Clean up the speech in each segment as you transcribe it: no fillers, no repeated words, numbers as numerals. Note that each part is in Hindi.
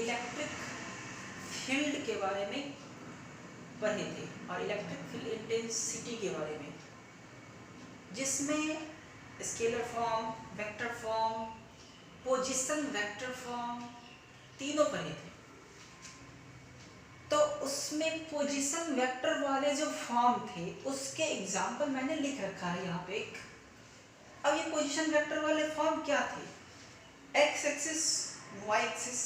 इलेक्ट्रिक फील्ड के बारे में पढ़े थे और इलेक्ट्रिक फील्ड इंटेंसिटी के बारे में, जिसमें scalar form, vector form, position vector form तीनों पढ़े थे। तो उसमें पोजीशन वेक्टर वाले जो फॉर्म थे उसके एग्जाम्पल मैंने लिख रखा है यहाँ पे एक। अब ये पोजीशन वेक्टर वाले फॉर्म क्या थे? X axis Y axis,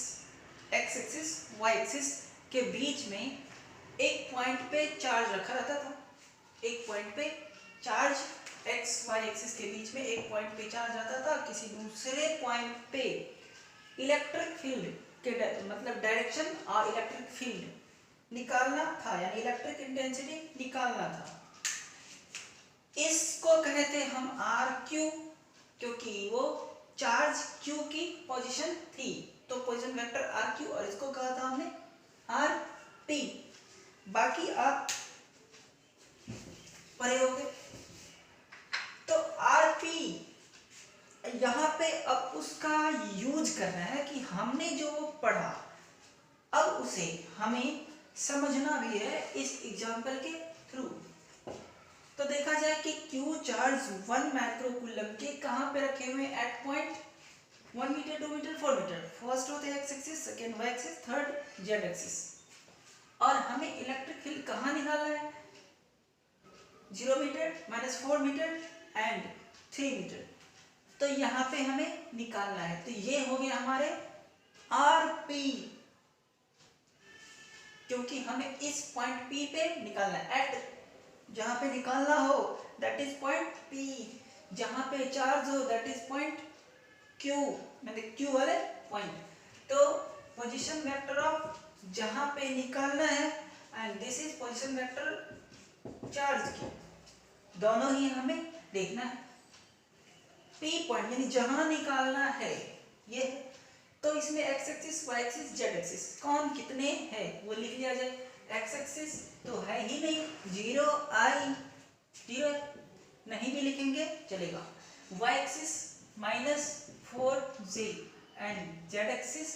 X axis Y axis के बीच में एक पॉइंट पे चार्ज रखा रहता था। एक पॉइंट पे चार्ज, एक्स वाई एक्सिस के बीच में एक पॉइंट पे चार्ज रहता था, किसी दूसरे पॉइंट पे इलेक्ट्रिक फील्ड के मतलब डायरेक्शन और इलेक्ट्रिक फील्ड निकालना था, यानी इलेक्ट्रिक इंटेंसिटी निकालना था। इसको कहते हम आर क्यू, क्योंकि वो चार्ज क्यू की पोजीशन थी, तो पोजीशन वेक्टर आर क्यू, और इसको कहा था हमने आर पी। बाकी आप पढ़े होंगे। तो आर पी यहाँ पे अब उसका यूज करना है कि हमने जो पढ़ा अब उसे हमें समझना भी है इस एग्जाम्पल के थ्रू। तो देखा जाए कि Q चार्ज 1 माइक्रोकूलम के कहाँ पे रखे हुए हैं? At point 1 meter, 2 meter, 4 meter. First होते हैं X axis, second Y axis, third Z axis. और हमें इलेक्ट्रिक फील्ड कहाँ निकालना है? 0 मीटर, -4 मीटर एंड 3 मीटर। तो यहाँ पे हमें निकालना है। तो ये हो गया हमारे आर पी, क्योंकि हमें इस पॉइंट P पे निकालना है। एट जहां पे निकालना हो दैट इज पॉइंट P, जहां पे चार्ज हो दैट इज पॉइंट Q, मतलब Q वाले पॉइंट। तो पोजीशन वेक्टर ऑफ जहां पे निकालना है and this is position vector charge की, दोनों ही हमें देखना है। P पॉइंट यानी जहां निकालना है ये, तो इसमें X axis, Y axis, Z axis कौन कितने हैं वो लिख लिया जाए। एक्स एक्सिस तो है ही नहीं, 0 i 0 नहीं भी लिखेंगे चलेगा। Y axis -4j and Z axis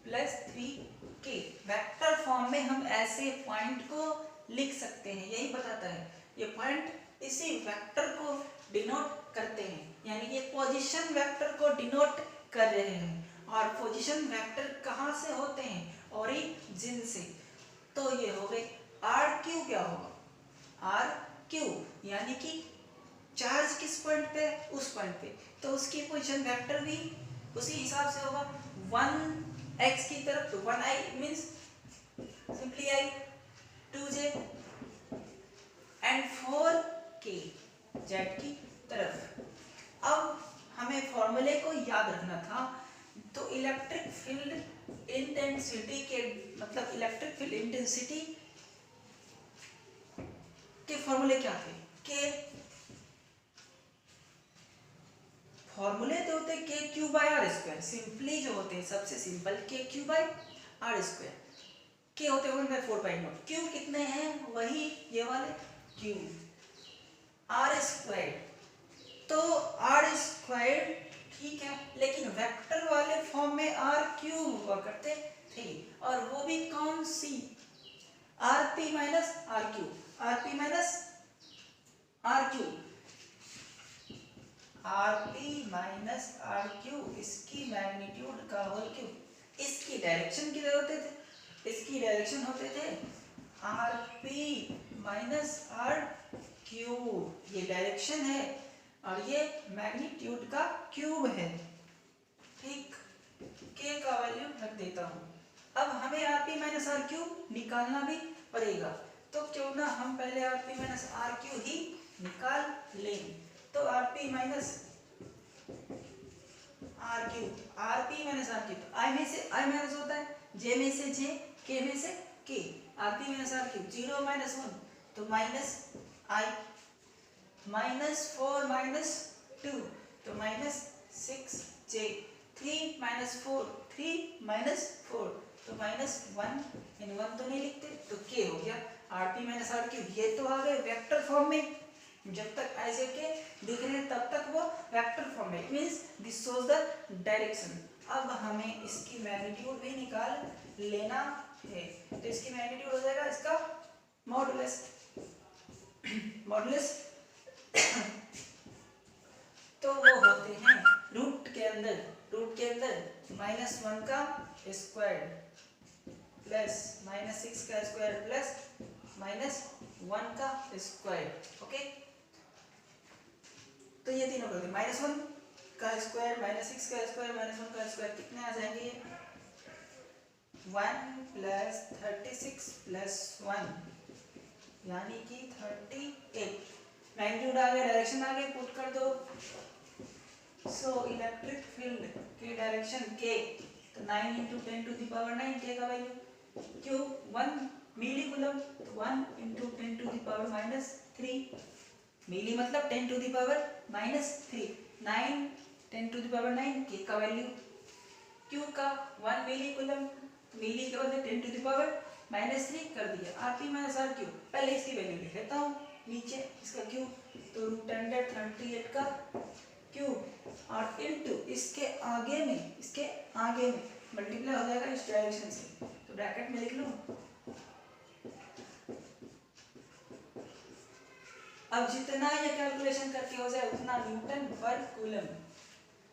+3k। Vector form में हम ऐसे पॉइंट को लिख सकते हैं, यही बताता है ये पॉइंट इसी वेक्टर को डिनोट करते हैं, यानी कि पोजीशन वेक्टर को डिनोट कर रहे हैं। और पोजीशन वेक्टर कहाँ से होते हैं? ओरिजिन से। तो ये हो गई आर क्यू। क्या होगा? आर क्यू यानी कि चार्ज किस पॉइंट पे? उस पॉइंट पे, तो उसकी पोजीशन वेक्टर भी उसी हिसाब से होगा। 1 x की तरफ तो 1 i means simply i, 2j and 4k z की तरफ। अब हमें फॉर्मूले को याद रखना था। तो इलेक्ट्रिक फील्ड इंटेंसिटी के मतलब इलेक्ट्रिक फील्ड इंटेंसिटी के फॉर्मूले क्या थे? के फॉर्मूले तो होते k q by r square, simply जो होते हैं सबसे सिंपल के क्यू बाय आर स्क्वायर। के होते हैं 1/4π0। क्यू कितने हैं? वही ये वाले क्यू। आर स्क्वायर तो आर स्क्वायर ठीक है, लेकिन वेक्टर वाले फॉर्म में आर क्यू हुआ करते थे, और वो भी कौन सी? R P minus R Q, R P minus R Q, R P minus R Q, इसकी मैग्नीट्यूड का होल क्यूब। इसकी डायरेक्शन की होते थे, इसकी डायरेक्शन होते थे R P minus R Q, ये डायरेक्शन है और ये मैग्नीट्यूड का क्यूब है। ठीक, के का वैल्यू रख देता हूं। अब हमें R P minus R Q निकालना भी पड़ेगा, तो क्यों ना हम पहले R P minus R Q ही निकाल लें। तो R P minus R Q, R P minus R Q, I में से आई माइनस होता है, जे में से जे, के में से के। R P minus R Q 0 - 1 तो माइनस आई, -4 - 2 तो -6j, 3 - 4 3 - 4 तो -1, इन 1 तो नहीं लिखते तो k हो गया। R P minus R Q ये तो आ गए वेक्टर फॉर्म में, जब तक ऐसे के दिख रहे हैं तब तक वो वेक्टर फॉर्म में, means this shows the direction. अब हमें इसकी मैग्नीट्यूड भी निकाल लेना है। तो इसकी मैग्नीट्यूड हो जाएगा इसका मॉडुलस। मॉडुलस तो वो होते हैं रूट के अंदर -1 का स्क्वायर प्लस -6 का स्क्वायर प्लस -1 का स्क्वायर। ओके, तो ये तीनों कर दे, -1 का स्क्वायर, -6 का स्क्वायर, -1 का स्क्वायर, कितने आ जाएंगे? 1 प्लस 36 प्लस 1 यानी कि 38। मैग्नीट्यूड आ गया, डायरेक्शन आ गया, पुट कर दो। सो इलेक्ट्रिक फील्ड की डायरेक्शन k, तो 9 × 10⁻⁹ k का वैल्यू, क्यों 1 मिली कूलम, तो 1 × 10⁻³ मिली मतलब 10⁻⁻3, 9 10⁹ k का वैल्यू, q का 1 मिली कूलम, मिली के बदले 10⁻³ कर दिया, RP - RQ। पहले इसकी वैल्यू लिख लेता हूँ नीचे, इसका q तो √1038 का q और इनटू इसके आगे में मल्टीप्लाई हो जाएगा इस डायरेक्शन से, तो ब्रैकेट में लिख लूँ। अब जितना ये कैलकुलेशन करके हो जाए उतना न्यूटन पर कूलम।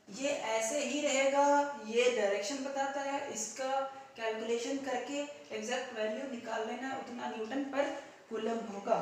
ये ऐसे ही रहेगा, ये डायरेक्शन बताता है, इसका कैलकुलेशन करके एग्जैक्ट वैल्यू निकाल लेना, उतना न्यूटन पर कूलम होगा।